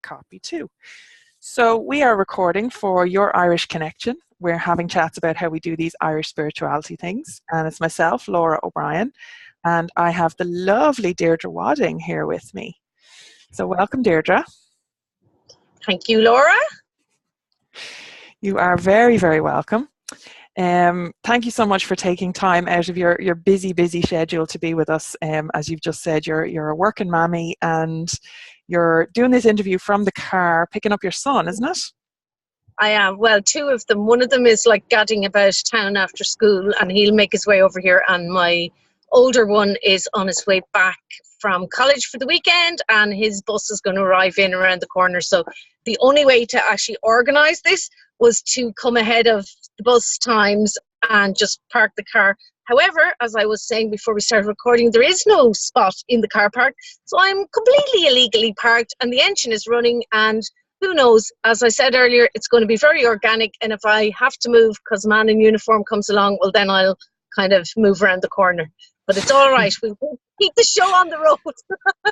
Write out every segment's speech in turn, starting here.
copy too. So we are recording for Your Irish Connection. We're having chats about how we do these Irish spirituality things. And it's myself, Lora O'Brien, and I have the lovely Deirdre Wadding here with me. So welcome, Deirdre. Thank you, Laura. You are very, very welcome. Thank you so much for taking time out of your busy schedule to be with us. As you've just said, you're a working mammy and you're doing this interview from the car, picking up your son, isn't it? I am. Well, two of them. One of them is like gadding about town after school and he'll make his way over here. And my older one is on his way back from college for the weekend and his bus is going to arrive in around the corner. So the only way to actually organise this was to come ahead of the bus times and just park the car. However, as I was saying before we started recording, there is no spot in the car park. So I'm completely illegally parked and the engine is running and who knows, as I said earlier, it's going to be very organic. And if I have to move because a man in uniform comes along, well, then I'll kind of move around the corner. But it's all right. We'll keep the show on the road.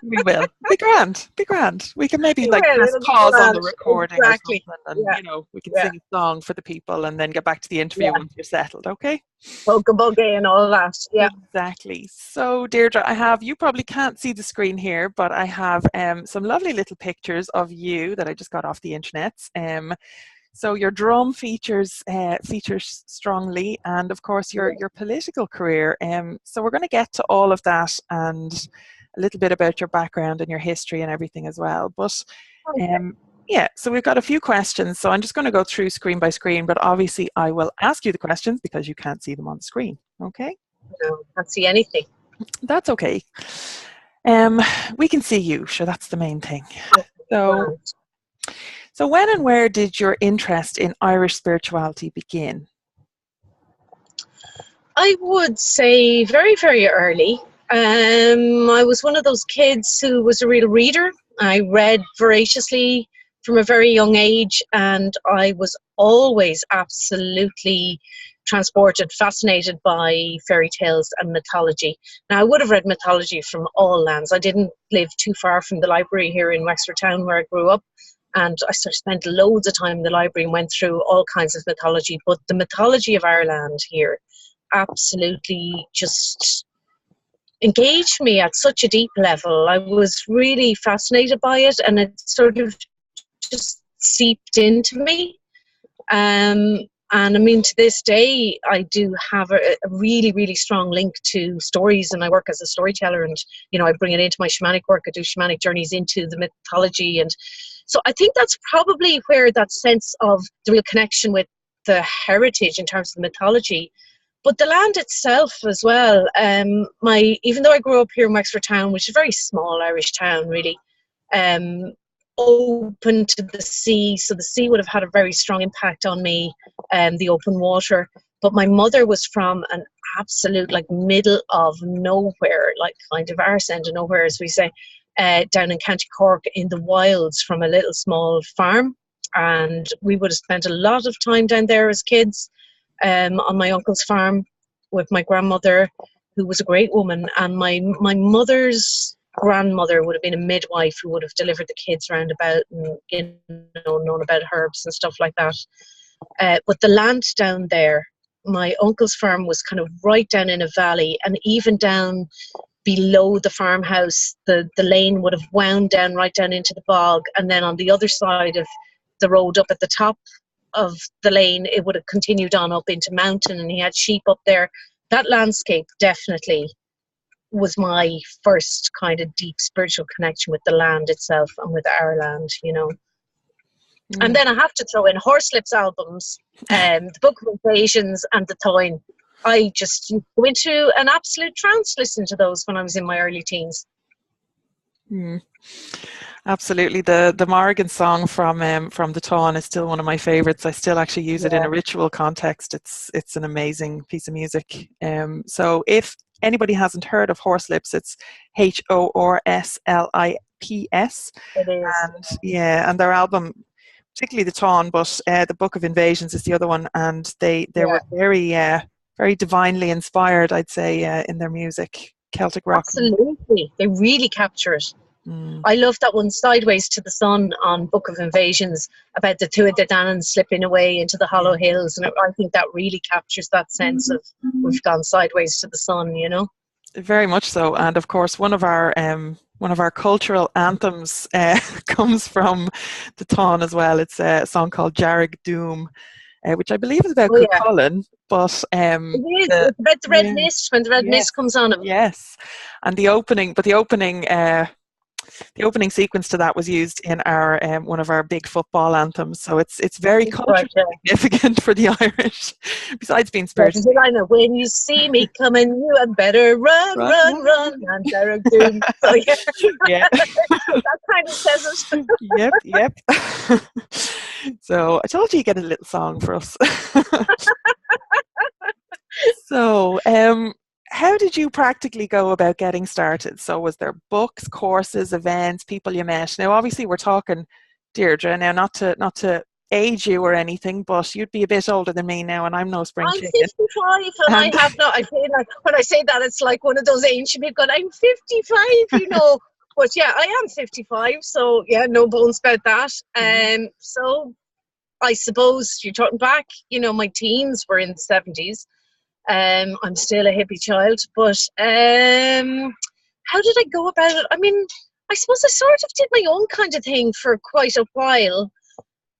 We will. Be grand. Be grand. We can maybe press pause on the recording or something and, we can sing a song for the people and then get back to the interview once you're settled, okay? Buggy and all that, yeah. Exactly. So, Deirdre, you probably can't see the screen here, but I have some lovely little pictures of you that I just got off the internet. So your drum features strongly, and of course your political career. So we're going to get to all of that and a little bit about your background and your history and everything as well. But so we've got a few questions. So I'm just going to go through screen by screen, but obviously I will ask you the questions because you can't see them on the screen. Okay? No, can't see anything. That's okay. We can see you, sure, that's the main thing. So when and where did your interest in Irish spirituality begin? I would say very, very early. I was one of those kids who was a real reader. I read voraciously from a very young age and I was always absolutely transported, fascinated by fairy tales and mythology. Now, I would have read mythology from all lands. I didn't live too far from the library here in Wexford Town where I grew up. And I spent loads of time in the library and went through all kinds of mythology. But the mythology of Ireland here absolutely just engaged me at such a deep level. I was really fascinated by it and it sort of just seeped into me. And I mean, to this day, I do have a really, really strong link to stories and I work as a storyteller and, I bring it into my shamanic work. I do shamanic journeys into the mythology. And so I think that's probably where that sense of the real connection with the heritage in terms of the mythology, but the land itself as well. Even though I grew up here in Wexford Town, which is a very small Irish town really, open to the sea, so the sea would have had a very strong impact on me, the open water. But my mother was from an absolute middle of nowhere, kind of arse end of nowhere as we say, down in County Cork in the wilds from a little small farm, and we would have spent a lot of time down there as kids on my uncle's farm with my grandmother, who was a great woman, and my mother's grandmother would have been a midwife who would have delivered the kids round about and known about herbs and stuff like that. But the land down there, my uncle's farm was kind of right down in a valley, and even down below the farmhouse, the lane would have wound down right down into the bog, and then on the other side of the road up at the top of the lane it would have continued on up into mountain, and he had sheep up there. That landscape definitely was my first kind of deep spiritual connection with the land itself and with our land, And then I have to throw in Horslip's albums, the Book of Invasions and the Táin. I just went into an absolute trance listening to those when I was in my early teens. Absolutely. The Mórrígan song from the Táin is still one of my favorites. I still actually use it in a ritual context. It's an amazing piece of music. So if anybody hasn't heard of Horslip's, it's Horslips. It is. And their album, particularly the Táin, but the Book of Invasions is the other one, and they were very divinely inspired, I'd say, in their music. Celtic rock. Absolutely. They really capture it. I love that one, Sideways to the Sun, on Book of Invasions, about the two of the Dannans slipping away into the hollow hills. And I think that really captures that sense of we've gone sideways to the sun, you know? Very much so. And of course, one of our cultural anthems comes from the Táin as well. It's a song called Jarrig Doom, which I believe is about Cuchulainn, but it is. It's about the red mist, when the red mist comes on him. Yes, and the opening sequence to that was used in our one of our big football anthems. So it's very culturally significant for the Irish. Besides being spiritual. I know, when you see me coming, you had better run, and Jarrig Doom. So yeah. That kind of says it. Yep. So I told you get a little song for us. So, how did you practically go about getting started? So was there books, courses, events, people you met? Now, obviously, we're talking, Deirdre, now not to age you or anything, but you'd be a bit older than me now, and I'm no spring chicken. I'm 55, and I have not. I feel like when I say that, it's like one of those ancient people going, I'm 55, you know. But yeah, I am 55, so yeah, no bones about that. So I suppose you're talking back, you know, my teens were in the 70s. I'm still a hippie child, but how did I go about it? I mean, I suppose I sort of did my own kind of thing for quite a while.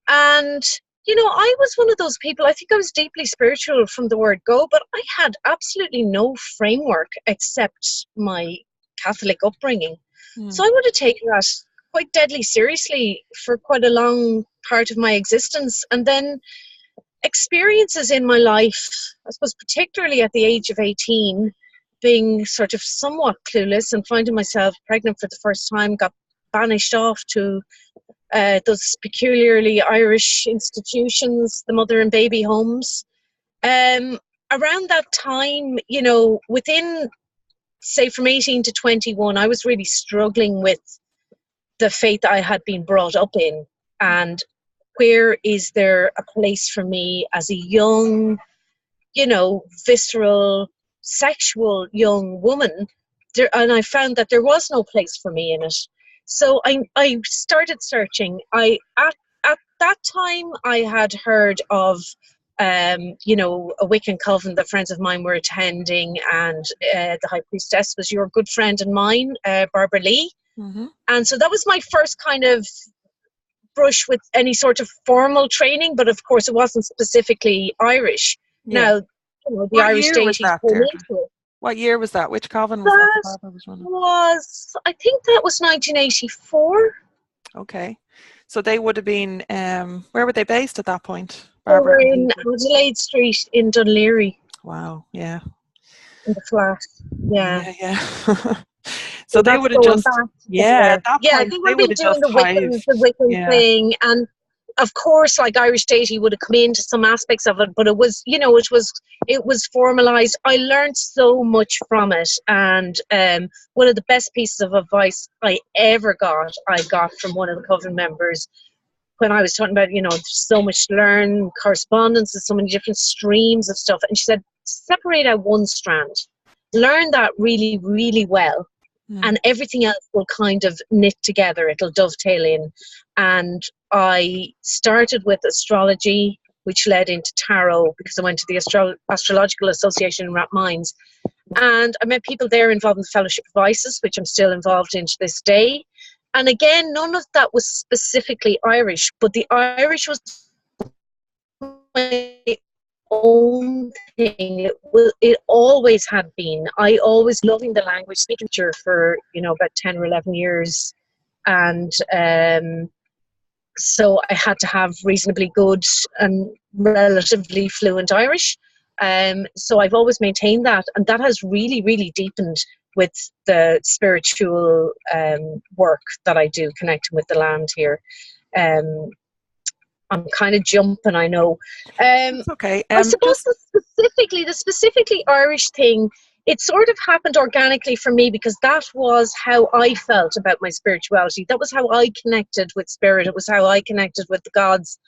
And, you know, I was one of those people, I think I was deeply spiritual from the word go, but I had absolutely no framework except my Catholic upbringing. So I would have taken that quite deadly seriously for quite a long part of my existence. And then experiences in my life, I suppose particularly at the age of 18, being sort of somewhat clueless and finding myself pregnant for the first time, got banished off to those peculiarly Irish institutions, the mother and baby homes. Around that time, you know, within, say, from 18 to 21, I was really struggling with the faith I had been brought up in, and where is there a place for me as a young, you know, visceral, sexual young woman? And I found that there was no place for me in it. So I started searching. At that time, I had heard of, you know, a Wiccan coven that friends of mine were attending, and the high priestess was your good friend and mine, Barbara Lee. And so that was my first kind of brush with any sort of formal training, but of course it wasn't specifically Irish. Now, you know, the Irish deity came into it. What year was that? Which coven was that? I think that was 1984. Okay, so they would have been. Where were they based at that point? They were in Adelaide Street in Dunleary. Wow. Yeah. In the flat. Yeah. So they would have just, at that point, I think we've been doing the Wiccan thing, and of course, like Irish deity would have come into some aspects of it, but it was, you know, it was formalized. I learned so much from it, and one of the best pieces of advice I got from one of the coven members when I was talking about, you know, there's so much to learn, correspondence, and so many different streams of stuff, and she said, separate out one strand, learn that really, really well. And everything else will kind of knit together. It'll dovetail in. And I started with astrology, which led into tarot, because I went to the Astrological Association in Rathmines. And I met people there involved in the Fellowship of Isis, which I'm still involved in to this day. And again, none of that was specifically Irish, but the Irish was my own thing. It always had been. I always loving the language, speaking to her for, you know, about 10 or 11 years, and so I had to have reasonably good and relatively fluent Irish. So I've always maintained that, and that has really, really deepened with the spiritual work that I do, connecting with the land here. I'm kind of jumping, I know. It's okay. I suppose the specifically Irish thing, it sort of happened organically for me, because that was how I felt about my spirituality. That was how I connected with spirit. It was how I connected with the gods.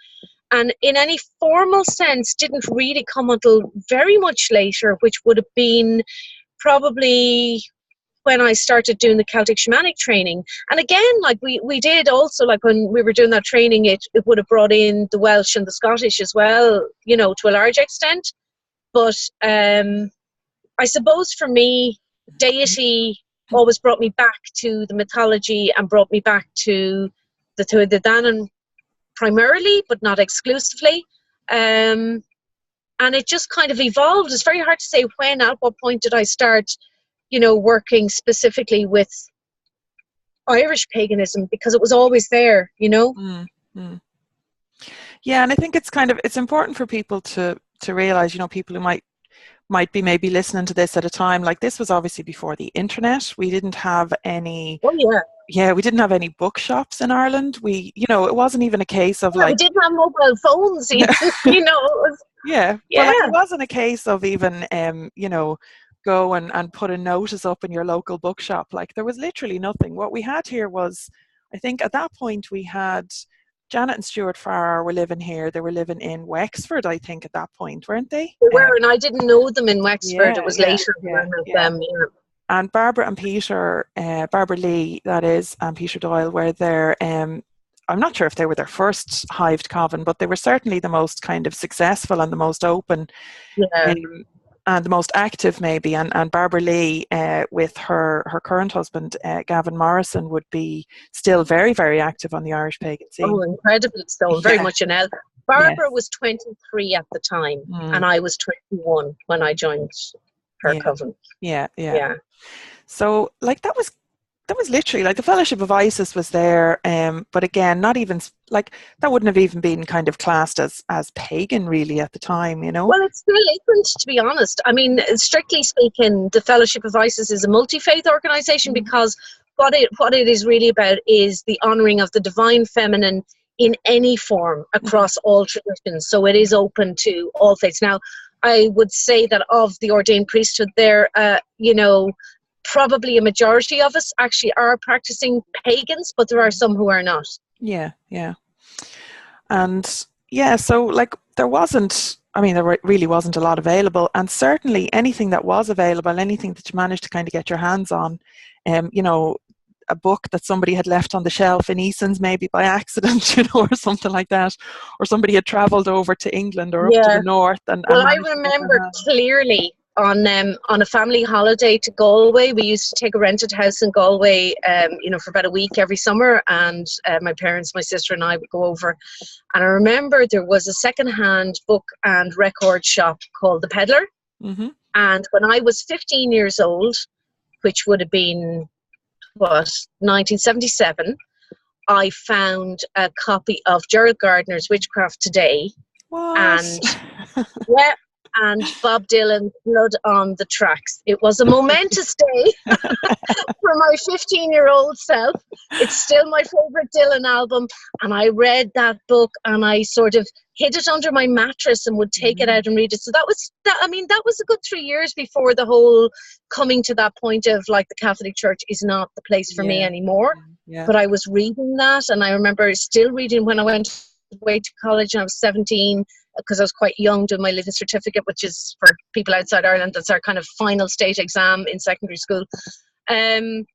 And in any formal sense, didn't really come until very much later, which would have been probably when I started doing the Celtic shamanic training. And again, like we did also, like when we were doing that training, it would have brought in the Welsh and the Scottish as well, you know, to a large extent. But I suppose for me, deity always brought me back to the mythology and brought me back to the Danann primarily, but not exclusively. And it just kind of evolved. It's very hard to say when, at what point did I start, you know, working specifically with Irish paganism, because it was always there, you know. Yeah, and I think it's important for people to realize, you know, people who might be maybe listening to this at a time like this was obviously before the internet. We didn't have any. Oh yeah. Yeah, we didn't have any bookshops in Ireland. We, you know, it wasn't even a case of like. We didn't have mobile phones, even, you know. It was, yeah. But like, it wasn't a case of even, you know, go and put a notice up in your local bookshop. Like, there was literally nothing. What we had here was, I think at that point we had Janet and Stuart Farrar were living here. They were living in Wexford, I think, at that point, weren't they? They were, and I didn't know them in Wexford. It was later when I met them. Yeah. And Barbara and Peter, Barbara Lee, that is, and Peter Doyle were there. I'm not sure if they were their first hived coven, but they were certainly the most kind of successful and the most open. Yeah. And the most active maybe, and Barbara Lee with her current husband Gavin Morrison would be still very, very active on the Irish pagan scene. Oh, incredibly so, very much an elf. Barbara was 23 at the time, and I was 21 when I joined her coven. Yeah. So like that was literally like the Fellowship of Isis was there, but again, not even like that wouldn't have even been kind of classed as pagan really at the time, you know. Well, it still isn't, to be honest. I mean, strictly speaking, the Fellowship of Isis is a multi-faith organisation because what it is really about is the honouring of the divine feminine in any form across all traditions. So it is open to all faiths. Now, I would say that of the ordained priesthood there, you know, probably a majority of us actually are practicing pagans, but there are some who are not. Yeah. And so like there really wasn't a lot available, and certainly anything that was available, anything that you managed to kind of get your hands on, you know, a book that somebody had left on the shelf in Eason's maybe by accident, you know, or something like that, or somebody had travelled over to England or up to the north. Well, I remember clearly on a family holiday to Galway. We used to take a rented house in Galway, you know, for about a week every summer, and my parents, my sister and I would go over. And I remember there was a second-hand book and record shop called The Peddler. And when I was 15 years old, which would have been, 1977, I found a copy of Gerald Gardner's Witchcraft Today. And and Bob Dylan's Blood on the Tracks. It was a momentous day for my 15-year-old self. It's still my favourite Dylan album, and I read that book and I sort of hid it under my mattress and would take it out and read it. So that was a good 3 years before the whole coming to that point of like the Catholic Church is not the place for me anymore. But I was reading that, and I remember still reading when I went away to college and I was 17, because I was quite young, doing my living certificate, which is for people outside Ireland, that's our kind of final state exam in secondary school. And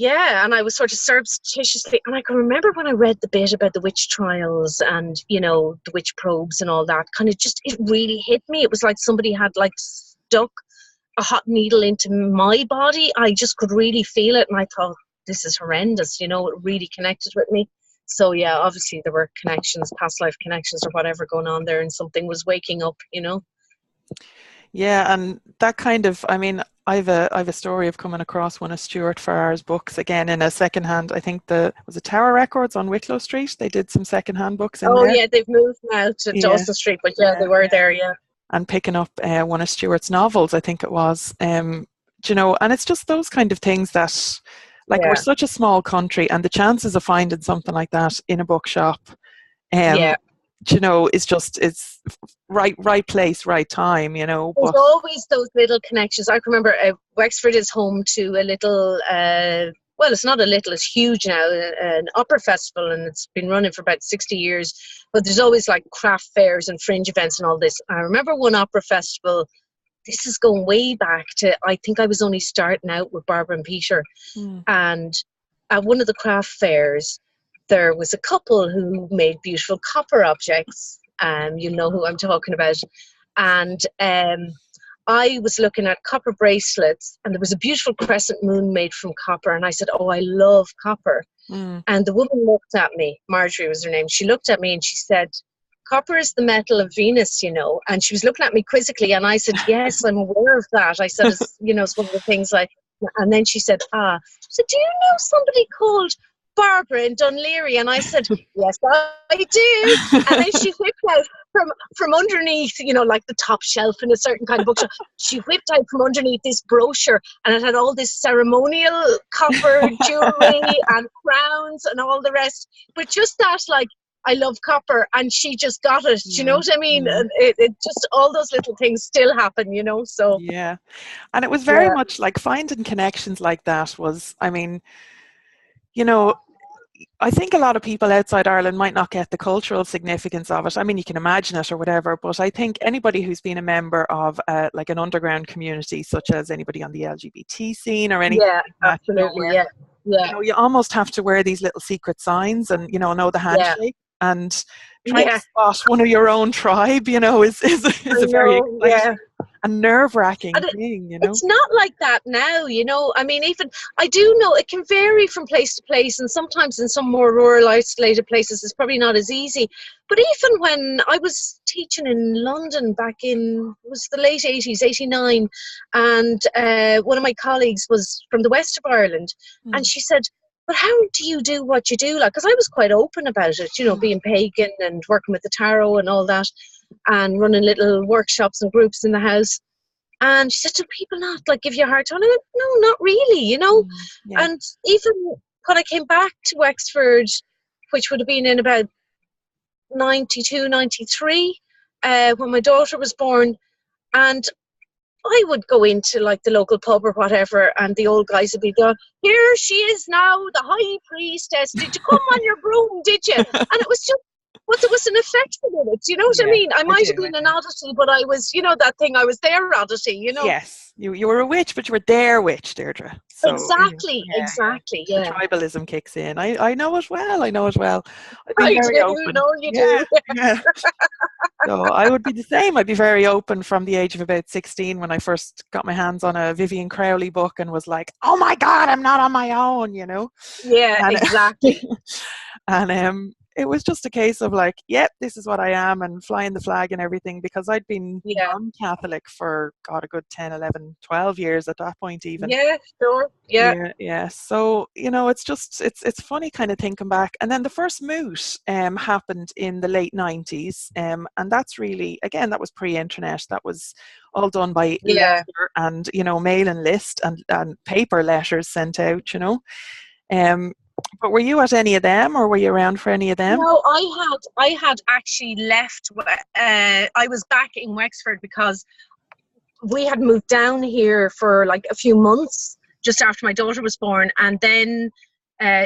I was sort of surreptitiously, and I can remember when I read the bit about the witch trials and, you know, the witch probes and all that, kind of just, it really hit me. It was like somebody had like stuck a hot needle into my body. I just could really feel it, and I thought, this is horrendous, you know. It really connected with me. So yeah, obviously there were connections, past life connections or whatever going on there, and something was waking up, you know. Yeah, and that kind of, I mean, I've a story of coming across one of Stuart Farrar's books again in a secondhand. I think was it Tower Records on Wicklow Street. They did some secondhand books in there. Oh yeah, they've moved now to Dawson Street, but they were there, And picking up one of Stuart's novels, I think it was. You know, and it's just those kind of things that. Like we're such a small country, and the chances of finding something like that in a bookshop, you know, it's right place, right time, you know. There's always those little connections. I can remember Wexford is home to a little, well, it's not a little, it's huge now, an opera festival, and it's been running for about 60 years. But there's always like craft fairs and fringe events and all this. I remember one opera festival this is going way back to, I think I was only starting out with Barbara and Peter. And at one of the craft fairs, there was a couple who made beautiful copper objects. You know who I'm talking about. And I was looking at copper bracelets, and there was a beautiful crescent moon made from copper. And I said, oh, I love copper. And the woman looked at me, Marjorie was her name. She looked at me and she said, copper is the metal of Venus, you know. And she was looking at me quizzically, and I said, yes, I'm aware of that. I said, it's, you know, it's one of the things like, and then she said, she said, do you know somebody called Barbara in Dunleary? And I said, yes, I do. And then she whipped out from underneath, you know, like the top shelf in a certain kind of bookshop, she whipped out from underneath this brochure, and it had all this ceremonial copper jewelry and crowns and all the rest. But just that, like, I love copper, and she just got it. Do you know what I mean? And it just, all those little things still happen, you know. So yeah, and it was very much like finding connections like that was, I mean, you know, I think a lot of people outside Ireland might not get the cultural significance of it. I mean, you can imagine it or whatever, but I think anybody who's been a member of like an underground community, such as anybody on the LGBT scene or anything, absolutely, you know, you almost have to wear these little secret signs and, you know the handshake. And trying to spot one of your own tribe, you know, is a very exciting and nerve-wracking thing, you know. It's not like that now, you know. I mean, even, I do know it can vary from place to place, and sometimes in some more rural, isolated places, it's probably not as easy. But even when I was teaching in London back in, it was the late 80s, 89, and one of my colleagues was from the west of Ireland, and she said, but how do you do what you do? Like, because I was quite open about it, you know, being pagan and working with the tarot and all that, and running little workshops and groups in the house. And she said, do people not like give you a hard time? I went, no, not really, you know. And even when I came back to Wexford, which would have been in about 92, 93, when my daughter was born, and I would go into like the local pub or whatever, and the old guys would be going, here she is now, the high priestess. Did you come on your broom, did you? And it was just, there was an affection in it. You know what I mean? I might have been an oddity, but I was, you know, that thing, I was their oddity, you know? Yes, you were a witch, but you were their witch, Deirdre. So, exactly. The tribalism kicks in. I know it well. I know it well. I do, no, you do. So I would be the same. I'd be very open from the age of about 16 when I first got my hands on a Vivian Crowley book and was like, oh my God, I'm not on my own, you know? Yeah, and, exactly. And it was just a case of like, yep, this is what I am, and flying the flag and everything, because I'd been non-Catholic for, God, a good 10, 11, 12 years at that point even. Yeah, sure. Yeah. So, you know, it's just, it's funny kind of thinking back. And then the first moot happened in the late 90s. And that's really, again, that was pre-internet. That was all done by letter and, you know, mail and list and paper letters sent out, you know. But were you at any of them, or were you around for any of them? No, I had actually left. I was back in Wexford because we had moved down here for like a few months just after my daughter was born, and then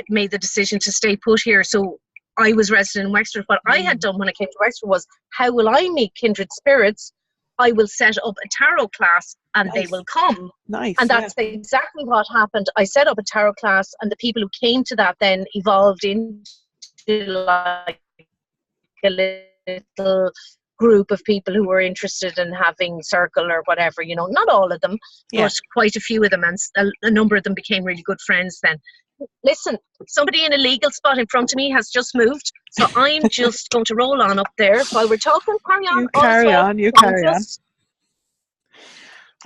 made the decision to stay put here. So I was resident in Wexford. What I had done when I came to Wexford was, how will I meet kindred spirits? I will set up a tarot class and they will come. Nice. And that's exactly what happened. I set up a tarot class, and the people who came to that then evolved into like a little group of people who were interested in having circle or whatever, you know. Not all of them, but quite a few of them, and a number of them became really good friends then. Listen, somebody in a legal spot in front of me has just moved, so I'm just going to roll on up there while we're talking. Carry on. You carry on.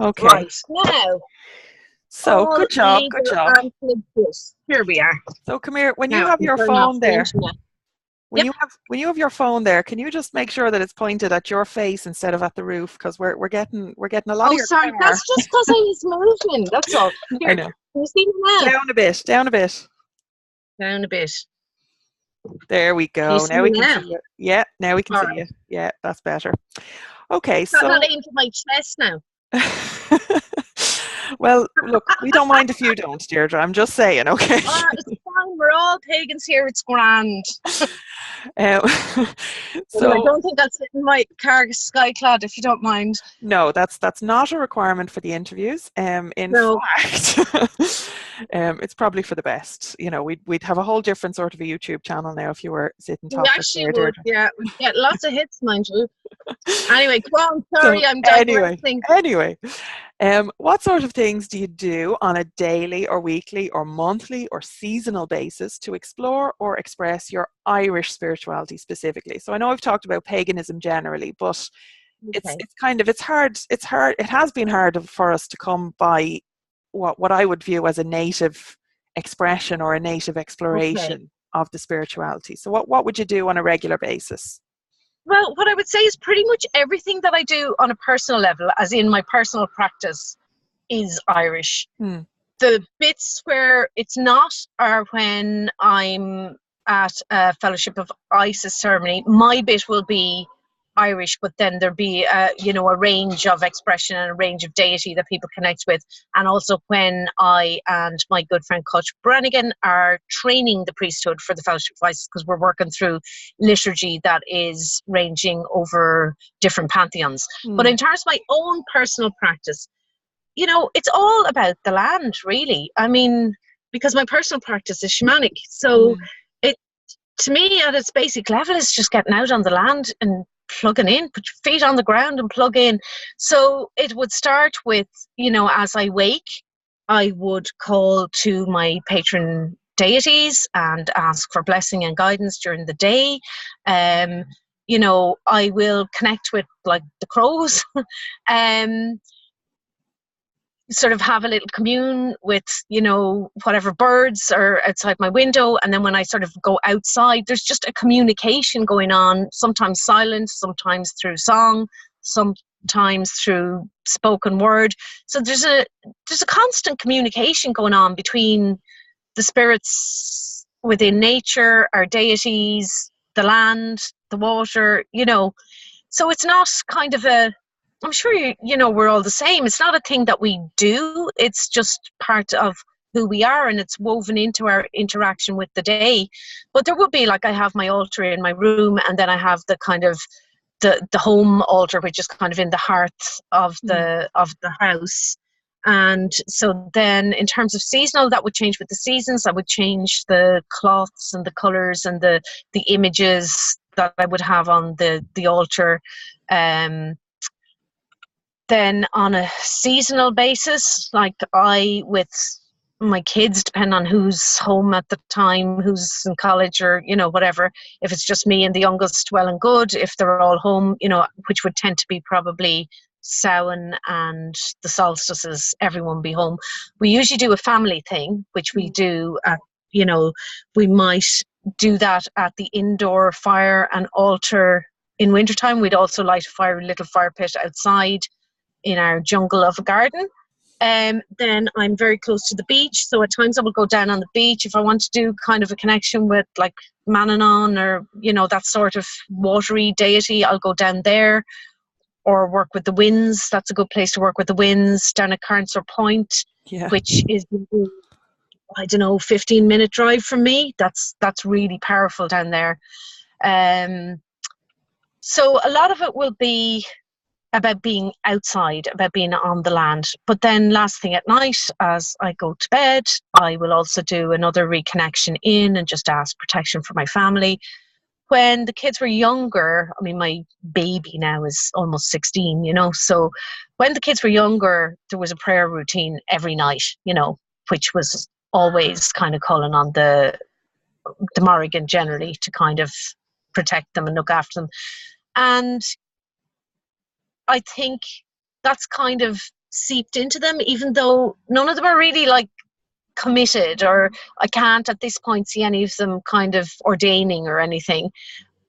Okay. Right, now. So, good job. Here we are. So, come here. When you have your phone there, when you have your phone there, can you just make sure that it's pointed at your face instead of at the roof? Because we're getting a lot of your sorry, car. that's just because I was moving. That's all. Here, I know. Can you see me now? Down a bit. Down a bit. There we go. Now we can see you. Yeah, now we can see you. Yeah, that's better. Okay, so I'm not aimed at my chest now. Well, look, we don't mind if you don't, Deirdre. I'm just saying, okay? It's fine. We're all pagans here. It's grand. Well, I So don't think I'll sit in my car skyclad if you don't mind. no, that's not a requirement for the interviews. In No. fact, it's probably for the best. You know, we'd have a whole different sort of a YouTube channel now if you were sitting We topless actually there, would, Deirdre. yeah. We'd get lots of hits, mind you. Anyway, go on. So Sorry, I'm anyway, digressing. what sort of things do you do on a daily or weekly or monthly or seasonal basis to explore or express your Irish spirituality specifically? So I know I've talked about paganism generally, but it's Okay. kind of, it's hard. It has been hard for us to come by what I would view as a native expression or a native Okay. exploration of the spirituality. So what would you do on a regular basis? Well, what I would say is pretty much everything that I do on a personal level, as in my personal practice, is Irish. Hmm. The bits where it's not are when I'm at a Fellowship of Isis ceremony. My bit will be Irish, but then there'll be a range of expression and a range of deity that people connect with. And also when I and my good friend Coach Brannigan are training the priesthood for the Fellowship of Isis, because we're working through liturgy that is ranging over different pantheons. But Hmm. in terms of my own personal practice, it's all about the land, really. I mean, because my personal practice is shamanic. So Hmm. it, to me, at its basic level, is just getting out on the land and plugging in, put your feet on the ground and plug in. So it would start with, as I wake, I would call to my patron deities and ask for blessing and guidance during the day. Um, I will connect with like the crows. um, Sort of have a little commune with, whatever birds are outside my window. And then when I sort of go outside, there's just a communication going on, sometimes silent, sometimes through song, sometimes through spoken word. So there's a constant communication going on between the spirits within nature, our deities, the land, the water. So it's not kind of I'm sure we're all the same. It's not a thing that we do. It's just part of who we are, and it's woven into our interaction with the day. But there would be, like, I have my altar in my room, and then I have the kind of the home altar, which is kind of in the heart of the house. And so then in terms of seasonal, that would change with the seasons. I would change the cloths and the colors and the images that I would have on the altar. Then on a seasonal basis, like with my kids, depending on who's home at the time, who's in college or, whatever. If it's just me and the youngest, well and good. If they're all home, which would tend to be probably Samhain and the solstices, everyone be home. We usually do a family thing, which we do at, we might do that at the indoor fire and altar in wintertime. We'd also light a little fire pit outside in our jungle of a garden. Then I'm very close to the beach, so at times I will go down on the beach if I want to do kind of a connection with like Manannán or that sort of watery deity. I'll go down there, or work with the winds. That's a good place to work with the winds, down at Carnsore Point, Yeah. which is, I don't know, 15-minute drive from me. That's really powerful down there. So a lot of it will be about being outside, about being on the land. But then last thing at night, as I go to bed, I will also do another reconnection in and just ask protection for my family. When the kids were younger, I mean, my baby now is almost 16, so when the kids were younger, there was a prayer routine every night, which was always kind of calling on the Mórrígan generally to kind of protect them and look after them. And I think that's kind of seeped into them, even though none of them are really like committed, or I can't at this point see any of them kind of ordaining or anything.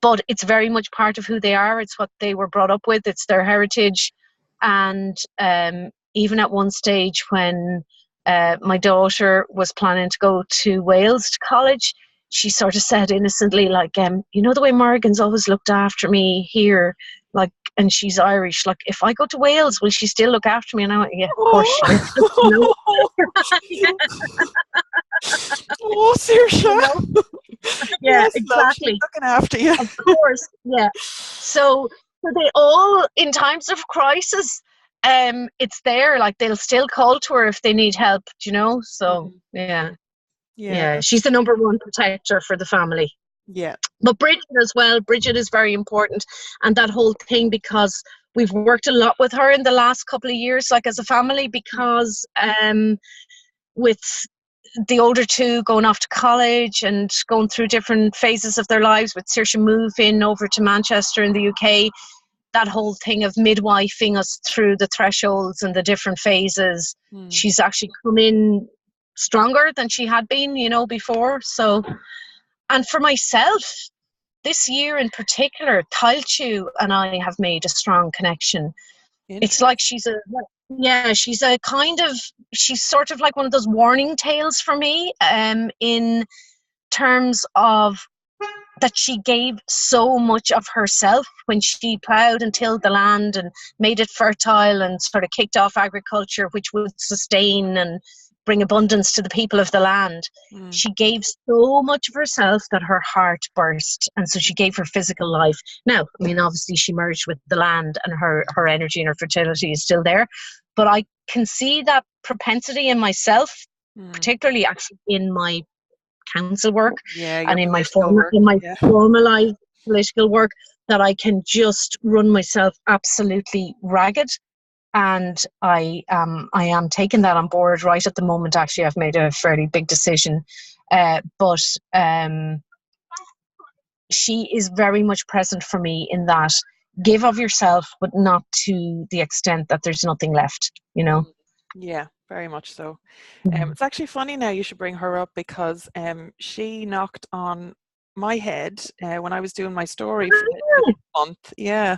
But it's very much part of who they are. It's what they were brought up with. It's their heritage. And even at one stage when my daughter was planning to go to Wales to college, she sort of said innocently, like, the way Mórrígan's always looked after me here, like, and she's Irish, like, if I go to Wales, will she still look after me? And I went, yeah, of course she will. Oh, Saoirse. Yeah, Yes, love, she's exactly. looking after you. Of course, yeah. So they all, in times of crisis, it's there. Like they'll still call to her if they need help. Do you know? So Mhm. yeah, Yeah, yeah. She's the number one protector for the family. yeah. But Bridget as well. Bridget is very important, and that whole thing, because we've worked a lot with her in the last couple of years, like as a family, because with the older two going off to college and going through different phases of their lives, with Saoirse moving over to Manchester in the UK, that whole thing of midwifing us through the thresholds and the different phases, Mm. she's actually come in stronger than she had been, before. So, and for myself, this year in particular, Tailchu and I have made a strong connection. It's like Interesting. she's sort of like one of those warning tales for me, in terms of that she gave so much of herself when she ploughed and tilled the land and made it fertile and sort of kicked off agriculture, which would sustain and bring abundance to the people of the land. Mm. She gave so much of herself that her heart burst, and so she gave her physical life. Now, I mean, obviously she merged with the land, and her energy and her fertility is still there, but I can see that propensity in myself, Mm. particularly actually in my council work Yeah, your and in my political work. Yeah. formalized political work, that I can just run myself absolutely ragged. And I am taking that on board right at the moment. Actually, I've made a fairly big decision, but she is very much present for me in that give of yourself, but not to the extent that there's nothing left. Mm. Yeah, very much so. Mhm. It's actually funny now you should bring her up, because she knocked on my head when I was doing my story for this month. Yeah.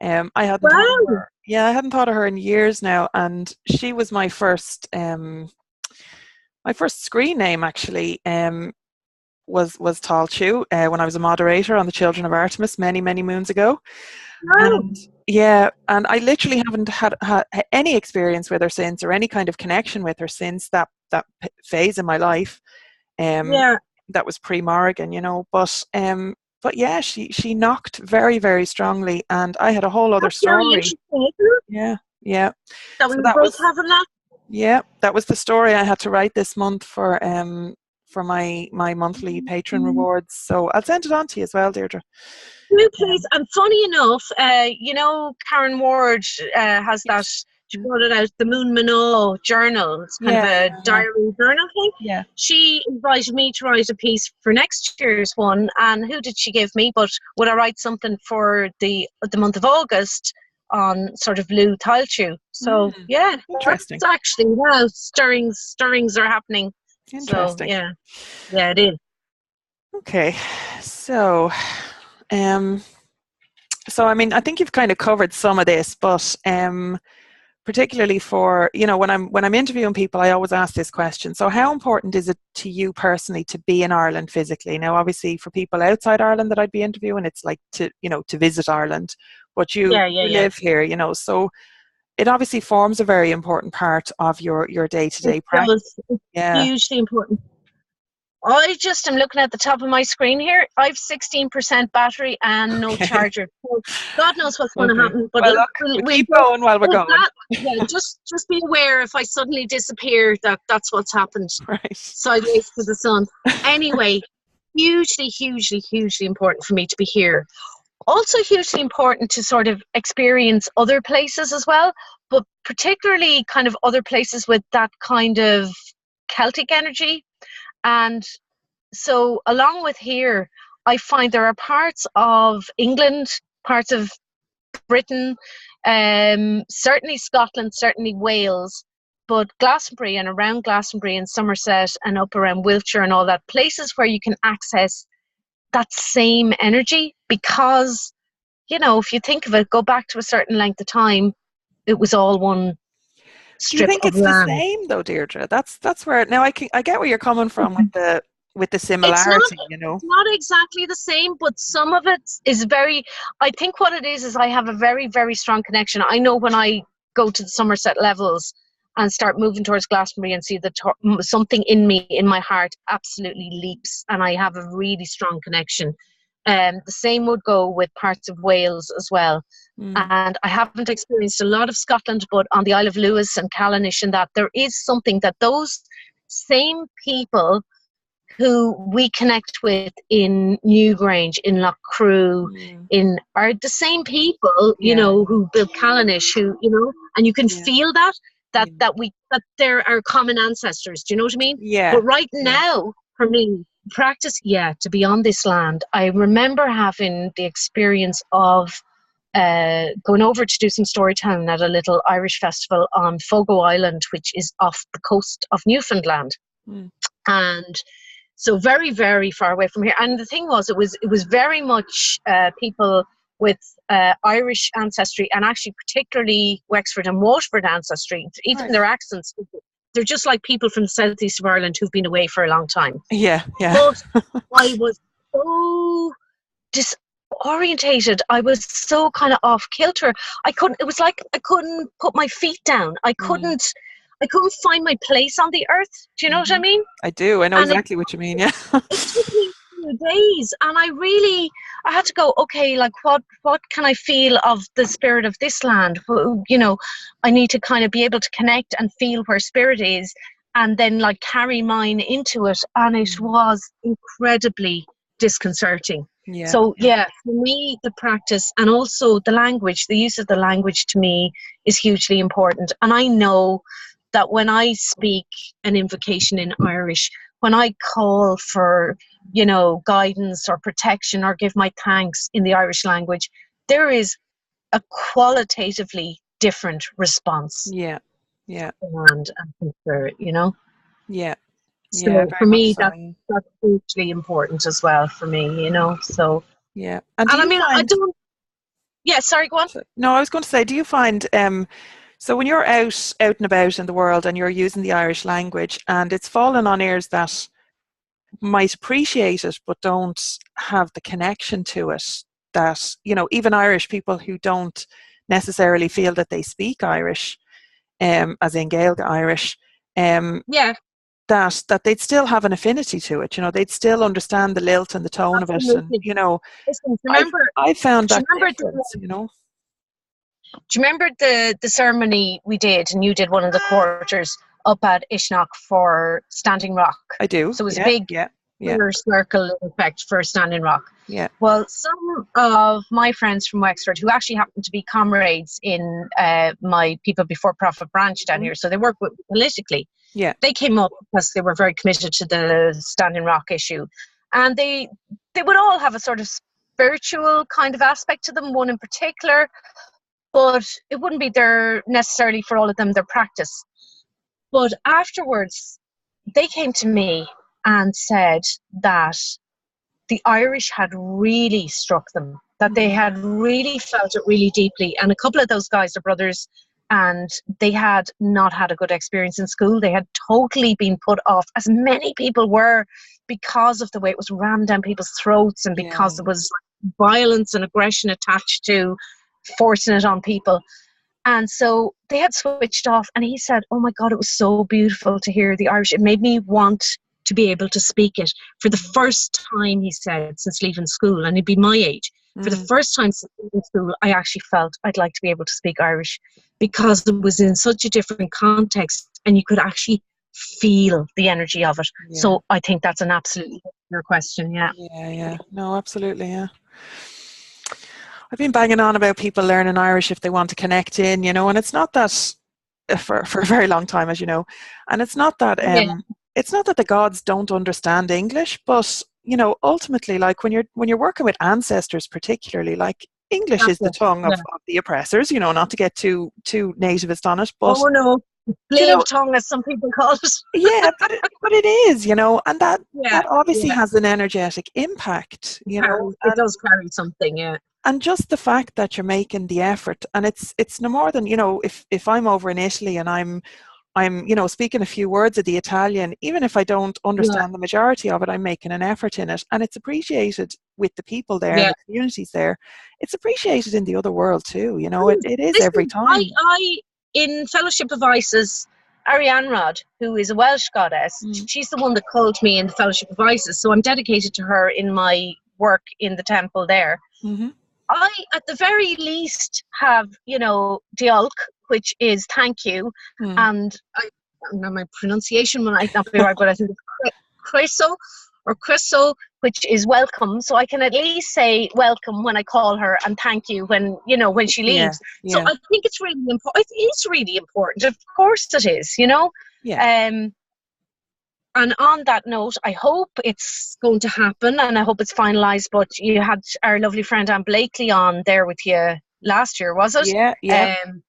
I hadn't thought of Wow! her. Yeah, I hadn't thought of her in years now, and she was my first screen name actually. Was Tal Chu when I was a moderator on the Children of Artemis many moons ago. Wow! And yeah, and I literally haven't had any experience with her since, or any kind of connection with her since that phase in my life. Um, Yeah. that was pre-Mórrígan, but yeah, she knocked very strongly, and I had a whole other That's very story. interesting, isn't it? Yeah, yeah. That we So were both having that. that was the story I had to write this month for my monthly patron rewards. So I'll send it on to you as well, Deirdre. No, please. Um, And funny enough, Karen Ward has that. yes. She brought it out, the Moon Minot journal. It's kind of Yeah, a yeah, diary journal thing. yeah. She invited me to write a piece for next year's one, and who did she give me? But would I write something for the month of August on sort of Lou Tailchu? So Mm, yeah, interesting. that's actually stirrings are happening. So Interesting. yeah, it is. Okay, so um, I mean, I think you've kind of covered some of this, but particularly for when I'm interviewing people, I always ask this question. So, how important is it to you personally to be in Ireland physically? Now, obviously, for people outside Ireland that I'd be interviewing, it's like to visit Ireland, but you Yeah. live here, so it obviously forms a very important part of your It day-to-day practice. does. It's Yeah. hugely important. I just am looking at the top of my screen here. I've 16% battery and no Okay. charger. So God knows what's going to Okay. happen. But Well, look, look, we we'll keep just, going while we're if going. that, yeah, just be aware if I suddenly disappear that's what's happened Right. sideways to the sun. Anyway, hugely important for me to be here. Also hugely important to sort of experience other places as well, but particularly kind of other places with that kind of Celtic energy. And so along with here, I find there are parts of England, parts of Britain, certainly Scotland, certainly Wales, but Glastonbury and around Glastonbury and Somerset and up around Wiltshire and all that, places where you can access that same energy, because, if you think of it, go back to a certain length of time, it was all one Do you strip think of it's the land. same though, Deirdre? That's where now I get where you're coming from with the It's not similarity. it's not exactly the same, but some of it is very. I think what it is I have a very strong connection. I know when I go to the Somerset levels and start moving towards Glastonbury and see something in me, in my heart, absolutely leaps, and I have a really strong connection. The same would go with parts of Wales as well. And I haven't experienced a lot of Scotland, but on the Isle of Lewis and Callanish and that, there is something that those same people who we connect with in Newgrange, in Loughcrew, are the same people, you know, who built Callanish, who, you know, and you can feel that they're our common ancestors. Do you know what I mean? Yeah. But right now, for me, practice, to be on this land. I remember having the experience of going over to do some storytelling at a little Irish festival on Fogo Island, which is off the coast of Newfoundland. And so very, very far away from here. And the thing was, it was very much people with Irish ancestry, and actually particularly Wexford and Waterford ancestry. Even their accents, they're just like people from the southeast of Ireland who've been away for a long time. Yeah. But I was so disorientated. I was so kind of off kilter. It was like I couldn't put my feet down. I couldn't find my place on the earth. Do you know what I mean? I do. I know exactly what you mean. Yeah. It took me a few days, and I had to go, okay, like what can I feel of the spirit of this land? You know, I need to kind of be able to connect and feel where spirit is, and then like carry mine into it. And it was incredibly disconcerting. Yeah. So for me, the practice and also the language, the use of the language to me is hugely important. And I know that when I speak an invocation in Irish, when I call for, you know, guidance or protection or give my thanks in the Irish language, there is a qualitatively different response. Yeah. And spirit, you know? Yeah. So for me, that's hugely important as well for me, you know? So. Yeah. And I mean, I don't. Yeah, sorry, go on. No, I was going to say, do you find, so when you're out and about in the world and you're using the Irish language and it's fallen on ears that might appreciate it but don't have the connection to it, that, you know, even Irish people who don't necessarily feel that they speak Irish, as in Gaelic Irish, that they'd still have an affinity to it, you know, they'd still understand the lilt and the tone of it, and, you know, I found that difference, you know. Do you remember the ceremony we did, and you did one of the quarters up at Ishnock for Standing Rock? I do. So it was a big circle effect for Standing Rock. Yeah. Well, some of my friends from Wexford, who actually happen to be comrades in my People Before Profit branch down here, so they work with politically. Yeah. They came up because they were very committed to the Standing Rock issue, and they would all have a sort of spiritual kind of aspect to them. One in particular. But it wouldn't be necessarily for all of them their practice. But afterwards, they came to me and said that the Irish had really struck them, that they had really felt it really deeply. And a couple of those guys are brothers, and they had not had a good experience in school. They had totally been put off, as many people were, because of the way it was rammed down people's throats, and because there was violence and aggression attached to forcing it on people. And so they had switched off, and he said, oh my God, it was so beautiful to hear the Irish. It made me want to be able to speak it. For the first time, he said, since leaving school, and he'd be my age, for the first time since leaving school, I actually felt I'd like to be able to speak Irish, because it was in such a different context and you could actually feel the energy of it. So I think that's an absolutely fair question. No, absolutely. I've been banging on about people learning Irish if they want to connect in, you know, and it's not that for a very long time, as you know, and it's not that it's not that the gods don't understand English, but you know, ultimately, like when you're working with ancestors, particularly, like English is the tongue of the oppressors, you know, not to get too nativist on it, but slave tongue, as some people call it. but it is, you know, and that obviously has an energetic impact, you know. It does carry something, And just the fact that you're making the effort, and it's no more than, you know, if I'm over in Italy and I'm you know, speaking a few words of the Italian, even if I don't understand the majority of it, I'm making an effort in it, and it's appreciated with the people there, the communities there. It's appreciated in the other world too, you know. It is every time. I in Fellowship of Isis, Arianrod, who is a Welsh goddess. She's the one that called me in the Fellowship of Isis, so I'm dedicated to her in my work in the temple there. I, at the very least, have, you know, diolch, which is thank you, and I don't know, my pronunciation might not be right, but I think it's Chriso or Chriso, which is welcome. So I can at least say welcome when I call her and thank you when, you know, when she leaves. So I think it's really important. It is really important. Of course it is, you know. And on that note, I hope it's going to happen and I hope it's finalised. But you had our lovely friend Anne Blakely on there with you last year, was it? And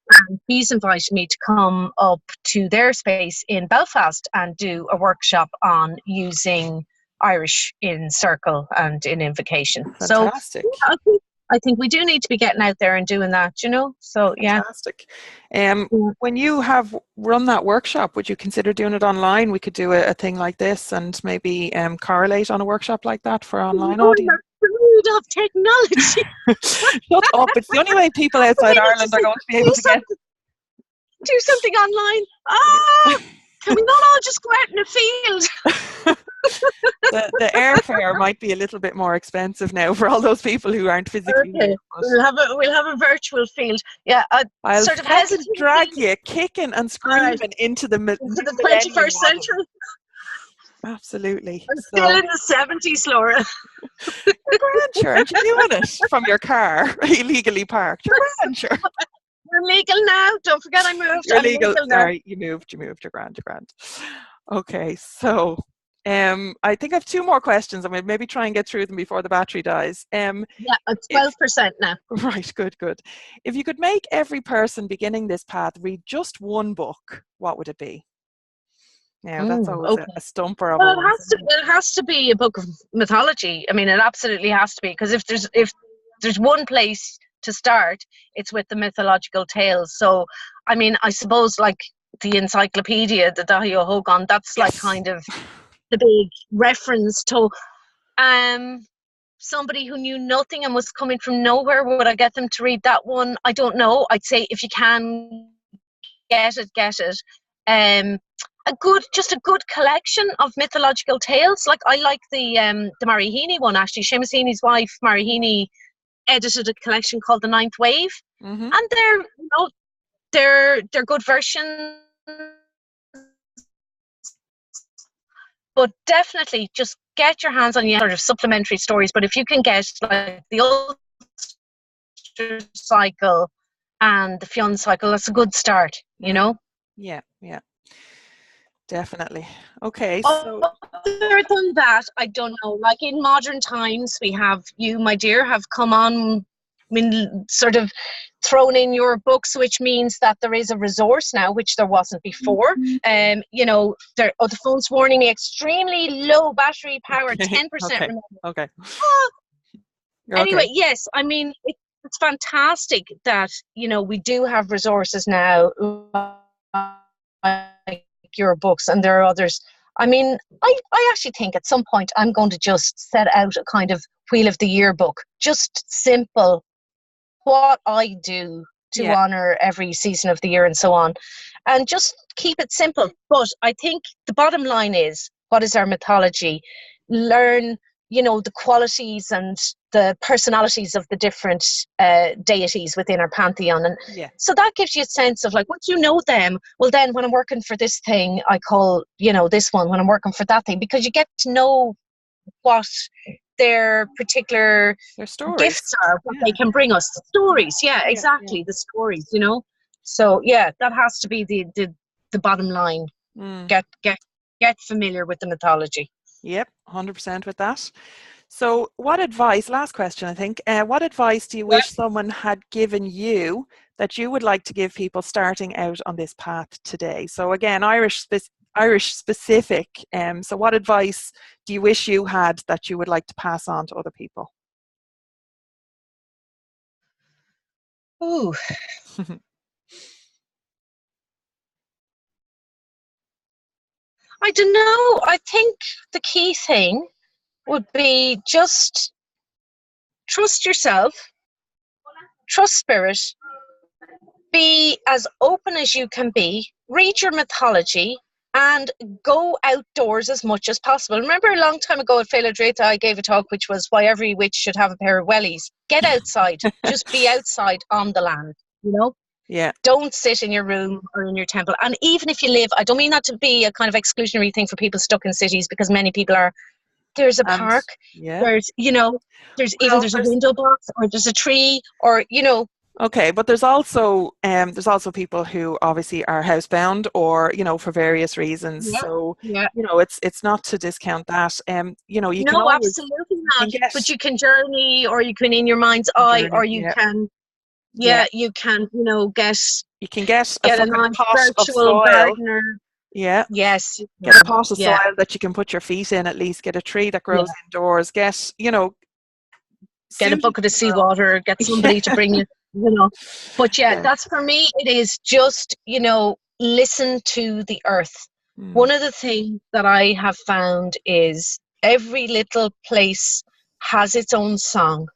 he's invited me to come up to their space in Belfast and do a workshop on using Irish in circle and in invocation. Fantastic. So I think we do need to be getting out there and doing that, you know. So fantastic. When you have run that workshop, would you consider doing it online? We could do a thing like this and maybe correlate on a workshop like that for online audience. Of technology. Shut up! It's the only way people outside Ireland are going to be able to get. Do something online. Can we not all just go out in the field? The airfare might be a little bit more expensive now for all those people who aren't physically here. We'll have a virtual field. Yeah, I'll sort of drag you kicking and screaming into the 21st century. Absolutely. I'm still in the 70s, Laura. You're grand, sure. Aren't you doing it from your car, illegally parked? You're grand, sure. We're legal now. Don't forget I moved. You're legal. Sorry, you moved. You're grand. Okay, so I think I have two more questions. I'm going to maybe try and get through them before the battery dies. Yeah, it's 12% now. Right, good. If you could make every person beginning this path read just one book, what would it be? Now, that's always a stumper. Well, it has to be a book of mythology. I mean, it absolutely has to be, because if there's one place to start, it's with the mythological tales. So, I mean, I suppose like the encyclopedia, the Dahio Hogan, that's like kind of the big reference to somebody who knew nothing and was coming from nowhere. Would I get them to read that one? I don't know. I'd say if you can get it. Just a good collection of mythological tales. Like I like the Mary Heaney one, actually. Seamus Heaney's wife, Mary Heaney, edited a collection called The Ninth Wave, and they're good versions. But definitely, just get your hands on sort of supplementary stories. But if you can get like the Ulster cycle and the Fionn cycle, that's a good start. You know. Yeah. Definitely. Okay. So other than that, I don't know. Like in modern times, we have you, my dear, have come on. I mean, sort of thrown in your books, which means that there is a resource now, which there wasn't before. You know, the phone's warning me extremely low battery power, 10%. Okay. Anyway, yes. I mean, it's fantastic that we do have resources now. Like your books, and there are others. I mean, I actually think at some point I'm going to just set out a kind of Wheel of the Year book, just simple, what I do to honour every season of the year and so on, and just keep it simple. But I think the bottom line is, what is our mythology? Learn, the qualities and the personalities of the different deities within our pantheon. And so that gives you a sense of like, once you know them, well then when I'm working for this thing, I call, this one, when I'm working for that thing, because you get to know what their particular gifts are, what they can bring us. The stories, exactly. The stories, So that has to be the bottom line. Get familiar with the mythology. Yep, 100% with that. So what advice, last question I think, what advice do you wish someone had given you that you would like to give people starting out on this path today? So again, Irish specific, so what advice do you wish you had that you would like to pass on to other people? Ooh. I don't know. I think the key thing would be just trust yourself, trust spirit, be as open as you can be, read your mythology, and go outdoors as much as possible. Remember a long time ago at Féile Dréite, I gave a talk which was why every witch should have a pair of wellies. Get outside. Just be outside on the land, you know? Yeah. Don't sit in your room or in your temple. And even if you live, I don't mean that to be a kind of exclusionary thing for people stuck in cities, because many people are. There's a park. Yeah. There's, you know, there's a window box, or there's a tree, or, you know. Okay, but there's also people who obviously are housebound, or, you know, for various reasons. Yeah, so yeah. you know, it's not to discount that. You know, you can No, always, absolutely not. But you can journey, or you can in your mind's eye, journey, or you can, you can, you know, you can get a a fucking nice pot of virtual soil. gardener. Yeah. Yes. Get a pot of soil that you can put your feet in, at least. Get a tree that grows indoors. Get, you know, get a bucket of seawater, get somebody to bring you, you know. But that's, for me, it is just, you know, listen to the earth. One of the things that I have found is every little place has its own song.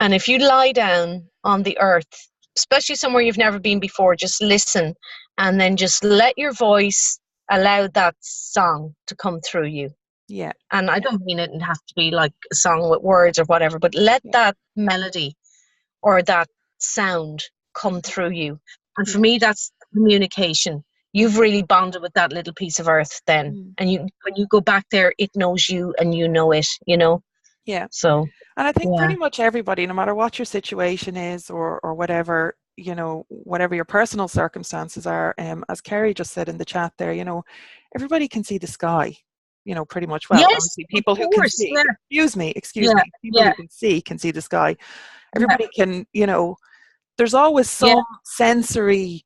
And if you lie down on the earth, especially somewhere you've never been before, just listen, and then just let your voice allow that song to come through you. Yeah. And I don't mean it has to be like a song with words or whatever, but let that melody or that sound come through you. And for me, that's communication. You've really bonded with that little piece of earth then. And when you go back there, it knows you and you know it, you know? Yeah. So, and I think pretty much everybody, no matter what your situation is, or whatever, you know, whatever your personal circumstances are, as Kerry just said in the chat there, you know, everybody can see the sky, you know, pretty much. Well, obviously people who can see, excuse me, people who can see the sky. Everybody can, you know, there's always some sensory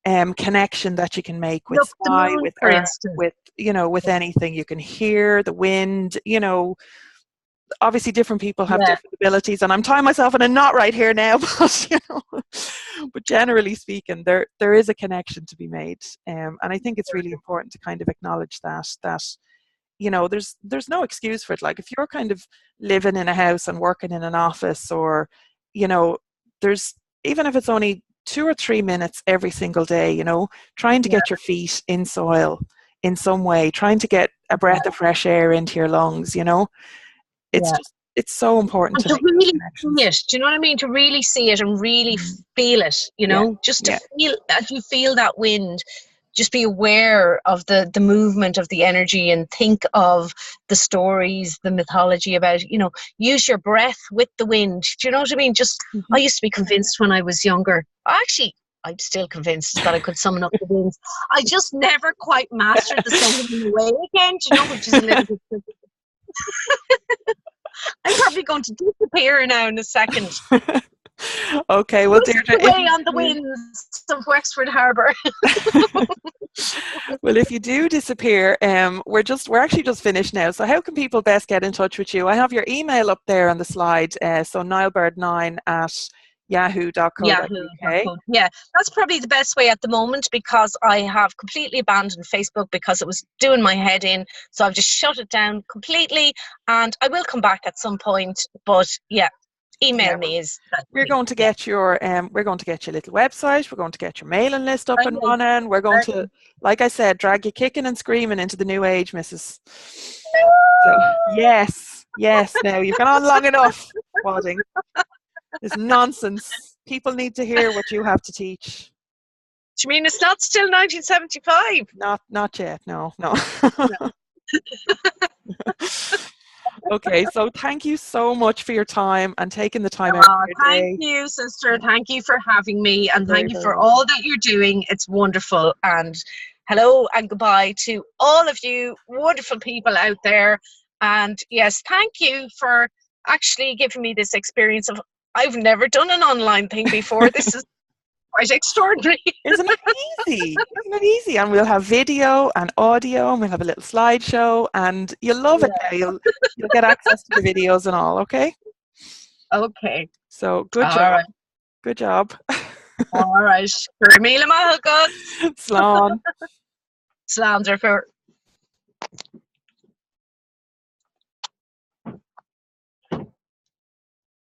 connection that you can make with sky, with earth, with, you know, with anything. You can hear the wind, you know. Obviously different people have different abilities, and I'm tying myself in a knot right here now, but, you know, but generally speaking, there is a connection to be made, and I think it's really important to kind of acknowledge that you know, there's no excuse for it. Like, if you're kind of living in a house and working in an office, or, you know, there's, even if it's only 2 or 3 minutes every single day, you know, trying to get your feet in soil in some way, trying to get a breath of fresh air into your lungs, you know. It's just, it's so important to really see it. Do you know what I mean? To really see it and really feel it, you know, just to feel, as you feel that wind, just be aware of the movement of the energy, and think of the stories, the mythology about, you know, use your breath with the wind. Do you know what I mean? Just, I used to be convinced when I was younger. Actually, I'm still convinced that I could summon up the winds. I just never quite mastered the sending them away again, do you know, which is a little bit tricky. I'm probably going to disappear now in a second. Okay, well, Deirdre, away on the winds of Wexford Harbour. Well, if you do disappear, we're actually just finished now. So how can people best get in touch with you? I have your email up there on the slide. So niallbird9@yahoo.co.uk. Yeah, that's probably the best way at the moment, because I have completely abandoned Facebook because it was doing my head in. So I've just shut it down completely, and I will come back at some point. But yeah, email me is. We're going to get your little website. We're going to get your mailing list up and running. We're going to, like I said, drag you kicking and screaming into the new age, Mrs. So, yes. Now you've gone on long enough, Wadding. It's nonsense. People need to hear what you have to teach. Do you mean it's not still 1975? Not yet. No. Okay, so thank you so much for your time and taking the time out of your day. Thank you, sister. Thank you for having me, and thank you for all that you're doing. It's wonderful. And hello and goodbye to all of you wonderful people out there. And yes, thank you for actually giving me this experience of, I've never done an online thing before. This is quite extraordinary. Isn't it easy? And we'll have video and audio, and we'll have a little slideshow, and you'll love it now. You'll get access to the videos and all, okay? Okay. So good job. Right. Good job. All right. Slán. Slán. Slán,